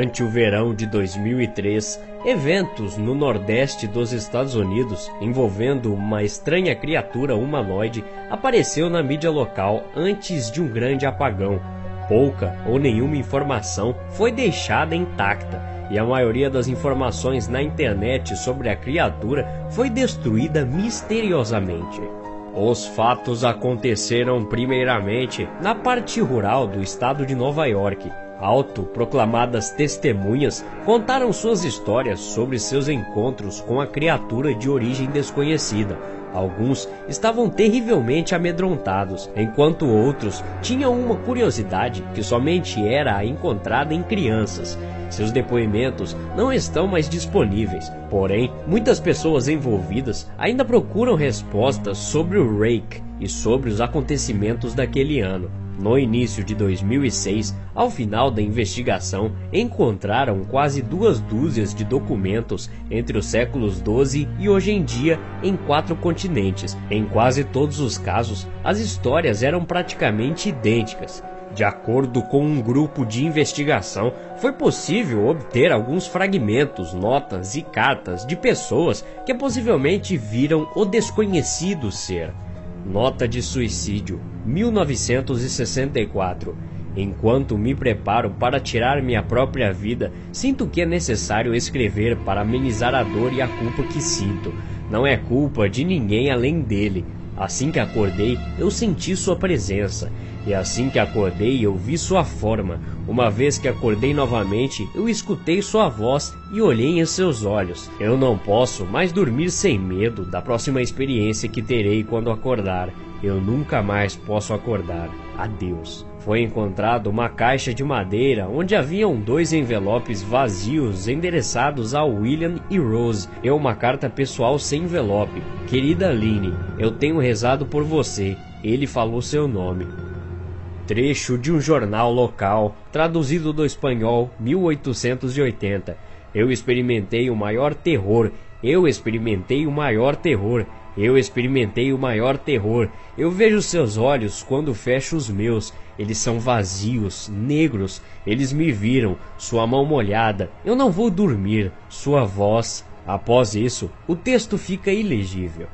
Durante o verão de 2003, eventos no nordeste dos Estados Unidos envolvendo uma estranha criatura humanoide apareceu na mídia local antes de um grande apagão. Pouca ou nenhuma informação foi deixada intacta e a maioria das informações na internet sobre a criatura foi destruída misteriosamente. Os fatos aconteceram primeiramente na parte rural do estado de Nova York. Autoproclamadas testemunhas contaram suas histórias sobre seus encontros com a criatura de origem desconhecida. Alguns estavam terrivelmente amedrontados, enquanto outros tinham uma curiosidade que somente era encontrada em crianças. Seus depoimentos não estão mais disponíveis, porém, muitas pessoas envolvidas ainda procuram respostas sobre o Rake e sobre os acontecimentos daquele ano. No início de 2006, ao final da investigação, encontraram quase 2 dúzias de documentos entre os séculos XII e hoje em dia em 4 continentes. Em quase todos os casos, as histórias eram praticamente idênticas. De acordo com um grupo de investigação, foi possível obter alguns fragmentos, notas e cartas de pessoas que possivelmente viram o desconhecido ser. Nota de suicídio, 1964. Enquanto me preparo para tirar minha própria vida, sinto que é necessário escrever para amenizar a dor e a culpa que sinto. Não é culpa de ninguém além dele. Assim que acordei, eu senti sua presença. E assim que acordei, eu vi sua forma. Uma vez que acordei novamente, eu escutei sua voz e olhei em seus olhos. Eu não posso mais dormir sem medo da próxima experiência que terei quando acordar. Eu nunca mais posso acordar. Adeus. Foi encontrada uma caixa de madeira onde haviam 2 envelopes vazios endereçados a William e Rose e uma carta pessoal sem envelope. Querida Aline, eu tenho rezado por você. Ele falou seu nome. Trecho de um jornal local, traduzido do espanhol, 1880. Eu experimentei o maior terror. Eu experimentei o maior terror. Eu experimentei o maior terror. Eu vejo seus olhos quando fecho os meus. Eles são vazios, negros. Eles me viram. Sua mão molhada. Eu não vou dormir. Sua voz. Após isso, o texto fica ilegível.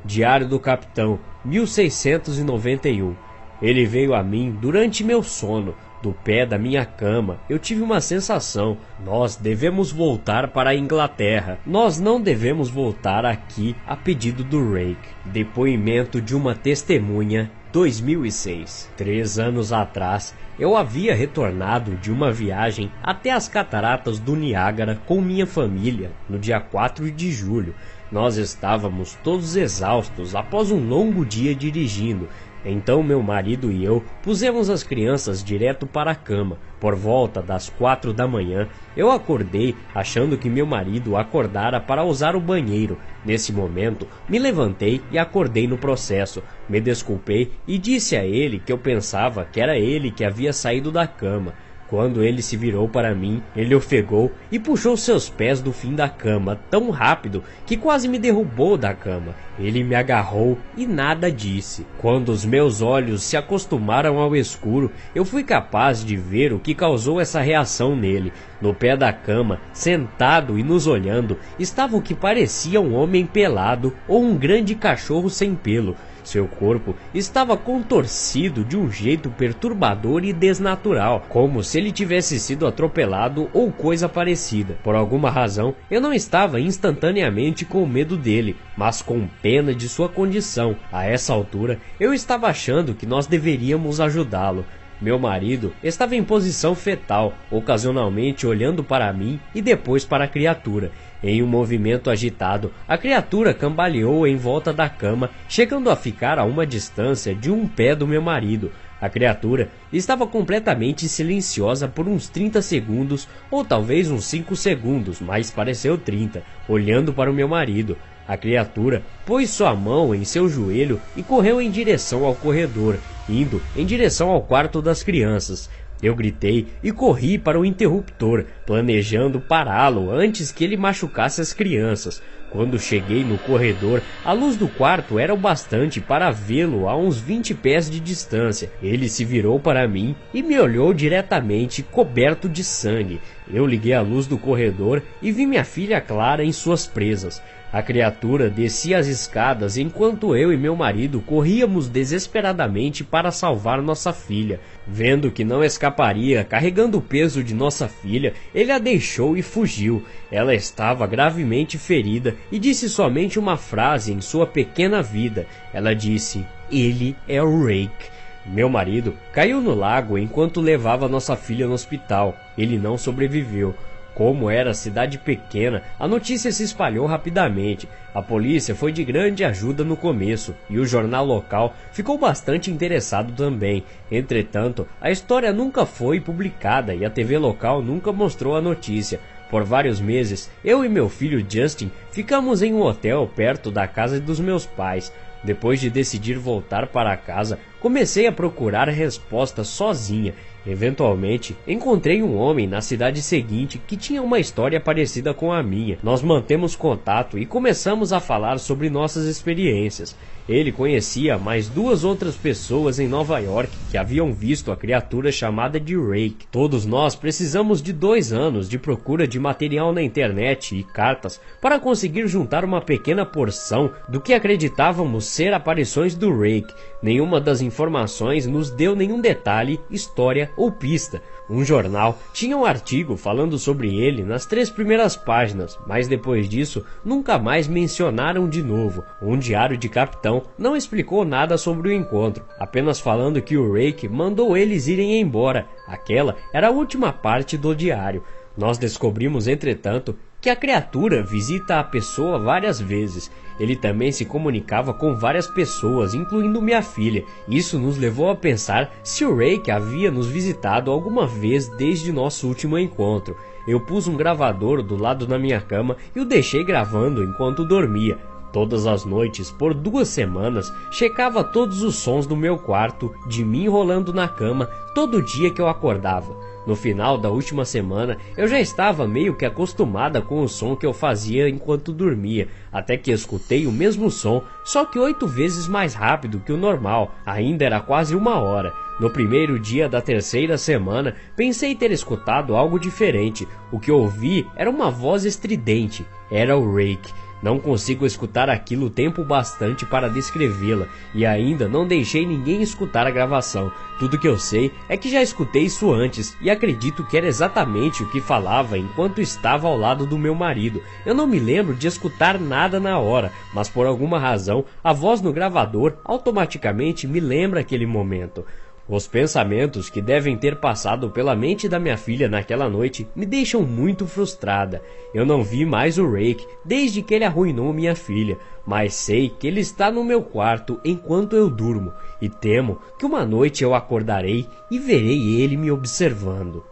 Diário do Capitão, 1691. Ele veio a mim durante meu sono. Do pé da minha cama, eu tive uma sensação. Nós devemos voltar para a Inglaterra. Nós não devemos voltar aqui a pedido do Rake. Depoimento de uma testemunha, 2006. 3 anos atrás, eu havia retornado de uma viagem até as cataratas do Niágara com minha família, no dia 4 de julho. Nós estávamos todos exaustos após um longo dia dirigindo. Então meu marido e eu pusemos as crianças direto para a cama. Por volta das 4 da manhã, eu acordei achando que meu marido acordara para usar o banheiro. Nesse momento, me levantei e acordei no processo. Me desculpei e disse a ele que eu pensava que era ele que havia saído da cama. Quando ele se virou para mim, ele ofegou e puxou seus pés do fim da cama tão rápido que quase me derrubou da cama. Ele me agarrou e nada disse. Quando os meus olhos se acostumaram ao escuro, eu fui capaz de ver o que causou essa reação nele. No pé da cama, sentado e nos olhando, estava o que parecia um homem pelado ou um grande cachorro sem pelo. Seu corpo estava contorcido de um jeito perturbador e desnatural, como se ele tivesse sido atropelado ou coisa parecida. Por alguma razão, eu não estava instantaneamente com medo dele, mas com pena de sua condição. A essa altura, eu estava achando que nós deveríamos ajudá-lo. Meu marido estava em posição fetal, ocasionalmente olhando para mim e depois para a criatura. Em um movimento agitado, a criatura cambaleou em volta da cama, chegando a ficar a uma distância de um pé do meu marido. A criatura estava completamente silenciosa por uns 30 segundos, ou talvez uns 5 segundos, mas pareceu 30, olhando para o meu marido. A criatura pôs sua mão em seu joelho e correu em direção ao corredor, indo em direção ao quarto das crianças. Eu gritei e corri para o interruptor, planejando pará-lo antes que ele machucasse as crianças. Quando cheguei no corredor, a luz do quarto era o bastante para vê-lo a uns 20 pés de distância. Ele se virou para mim e me olhou diretamente, coberto de sangue. Eu liguei a luz do corredor e vi minha filha Clara em suas presas. A criatura descia as escadas enquanto eu e meu marido corríamos desesperadamente para salvar nossa filha. Vendo que não escaparia carregando o peso de nossa filha, ele a deixou e fugiu. Ela estava gravemente ferida e disse somente uma frase em sua pequena vida. Ela disse: "Ele é o Rake." Meu marido caiu no lago enquanto levava nossa filha no hospital. Ele não sobreviveu. Como era cidade pequena, a notícia se espalhou rapidamente. A polícia foi de grande ajuda no começo, e o jornal local ficou bastante interessado também. Entretanto, a história nunca foi publicada e a TV local nunca mostrou a notícia. Por vários meses, eu e meu filho Justin ficamos em um hotel perto da casa dos meus pais. Depois de decidir voltar para casa, comecei a procurar respostas sozinha. Eventualmente, encontrei um homem na cidade seguinte que tinha uma história parecida com a minha. Nós mantemos contato e começamos a falar sobre nossas experiências. Ele conhecia mais 2 outras pessoas em Nova York que haviam visto a criatura chamada de Rake. Todos nós precisamos de 2 anos de procura de material na internet e cartas para conseguir juntar uma pequena porção do que acreditávamos ser aparições do Rake. Nenhuma das informações nos deu nenhum detalhe, história ou pista. Um jornal tinha um artigo falando sobre ele nas 3 primeiras páginas, mas depois disso nunca mais mencionaram de novo. Um diário de capitão não explicou nada sobre o encontro, apenas falando que o Rake mandou eles irem embora. Aquela era a última parte do diário. Nós descobrimos, entretanto, que a criatura visita a pessoa várias vezes. Ele também se comunicava com várias pessoas, incluindo minha filha. Isso nos levou a pensar se o Rake havia nos visitado alguma vez desde nosso último encontro. Eu pus um gravador do lado da minha cama e o deixei gravando enquanto dormia. Todas as noites, por 2 semanas, checava todos os sons do meu quarto, de mim rolando na cama, todo dia que eu acordava. No final da última semana, eu já estava meio que acostumada com o som que eu fazia enquanto dormia, até que escutei o mesmo som, só que 8 vezes mais rápido que o normal. Ainda era quase 1 hora. No primeiro dia da 3ª semana, pensei ter escutado algo diferente. O que ouvi era uma voz estridente. Era o Rake. Não consigo escutar aquilo tempo bastante para descrevê-la, e ainda não deixei ninguém escutar a gravação. Tudo que eu sei é que já escutei isso antes, e acredito que era exatamente o que falava enquanto estava ao lado do meu marido. Eu não me lembro de escutar nada na hora, mas por alguma razão, a voz no gravador automaticamente me lembra aquele momento. Os pensamentos que devem ter passado pela mente da minha filha naquela noite me deixam muito frustrada. Eu não vi mais o Rake desde que ele arruinou minha filha, mas sei que ele está no meu quarto enquanto eu durmo, e temo que uma noite eu acordarei e verei ele me observando.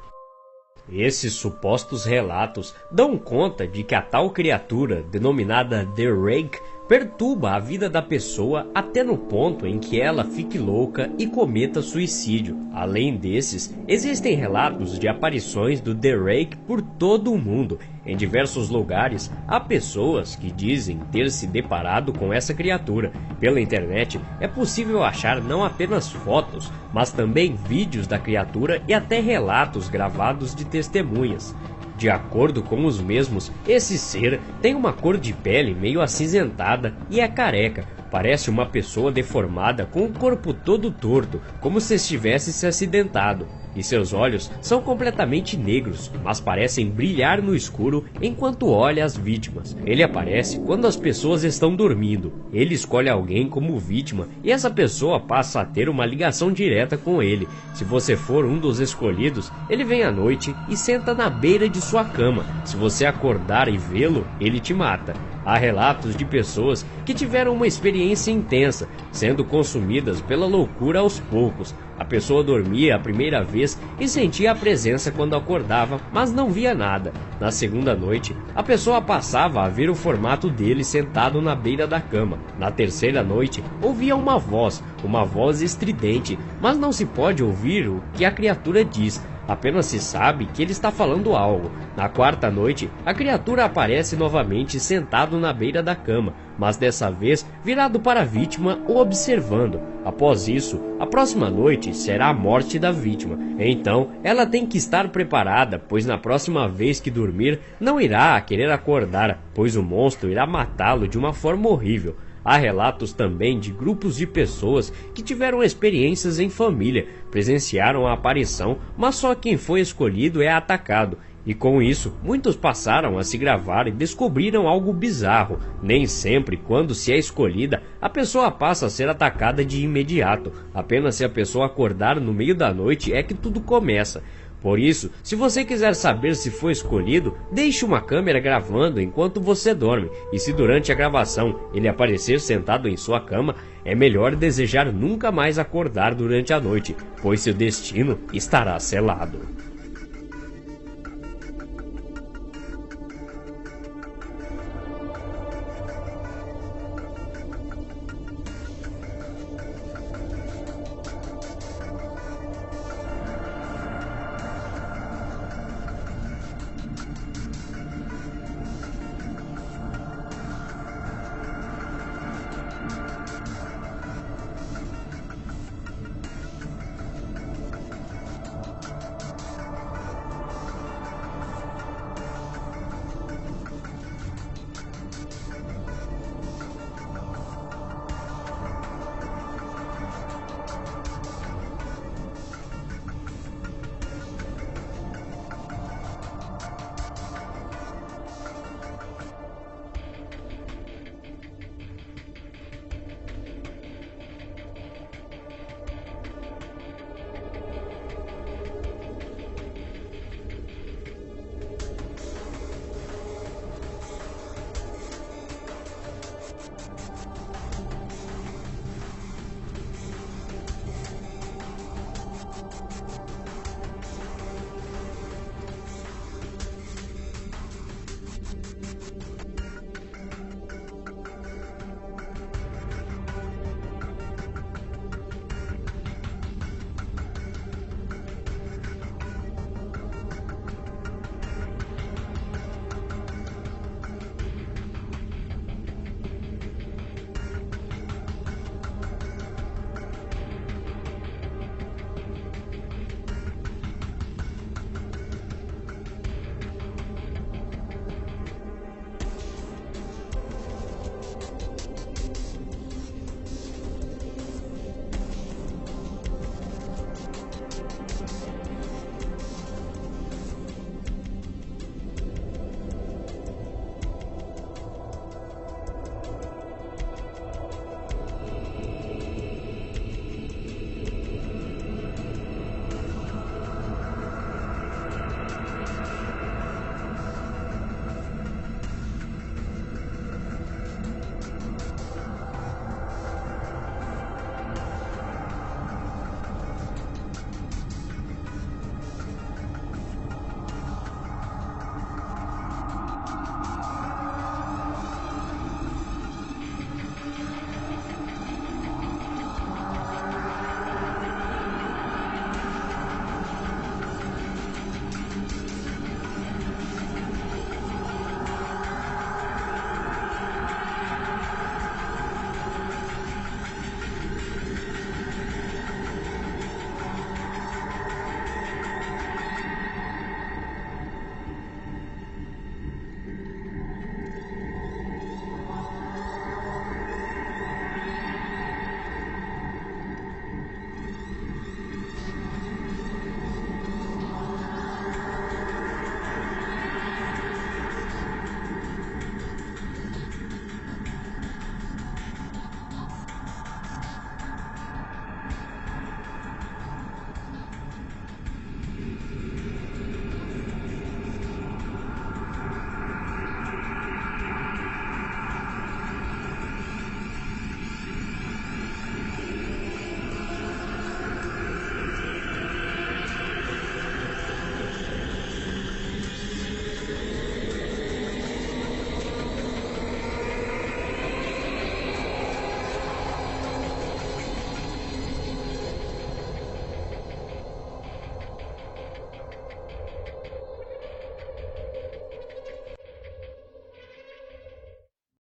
Esses supostos relatos dão conta de que a tal criatura, denominada The Rake, perturba a vida da pessoa até no ponto em que ela fique louca e cometa suicídio. Além desses, existem relatos de aparições do The Rake por todo o mundo. Em diversos lugares, há pessoas que dizem ter se deparado com essa criatura. Pela internet, é possível achar não apenas fotos, mas também vídeos da criatura e até relatos gravados de testemunhas. De acordo com os mesmos, esse ser tem uma cor de pele meio acinzentada e é careca. Parece uma pessoa deformada com o corpo todo torto, como se estivesse se acidentado. E seus olhos são completamente negros, mas parecem brilhar no escuro enquanto olha as vítimas. Ele aparece quando as pessoas estão dormindo. Ele escolhe alguém como vítima e essa pessoa passa a ter uma ligação direta com ele. Se você for um dos escolhidos, ele vem à noite e senta na beira de sua cama. Se você acordar e vê-lo, ele te mata. Há relatos de pessoas que tiveram uma experiência intensa, sendo consumidas pela loucura aos poucos. A pessoa dormia a primeira vez e sentia a presença quando acordava, mas não via nada. Na segunda noite, a pessoa passava a ver o formato dele sentado na beira da cama. Na terceira noite, ouvia uma voz estridente, mas não se pode ouvir o que a criatura diz. apenas se sabe que ele está falando algo. Na quarta noite, a criatura aparece novamente sentado na beira da cama, mas dessa vez virado para a vítima o observando. Após isso, a próxima noite será a morte da vítima. Então, ela tem que estar preparada, pois na próxima vez que dormir, não irá querer acordar, pois o monstro irá matá-lo de uma forma horrível. Há relatos também de grupos de pessoas que tiveram experiências em família, presenciaram a aparição, mas só quem foi escolhido é atacado. E com isso, muitos passaram a se gravar e descobriram algo bizarro. Nem sempre, quando se é escolhida, a pessoa passa a ser atacada de imediato. Apenas se a pessoa acordar no meio da noite é que tudo começa. Por isso, se você quiser saber se foi escolhido, deixe uma câmera gravando enquanto você dorme. E se durante a gravação ele aparecer sentado em sua cama, é melhor desejar nunca mais acordar durante a noite, pois seu destino estará selado.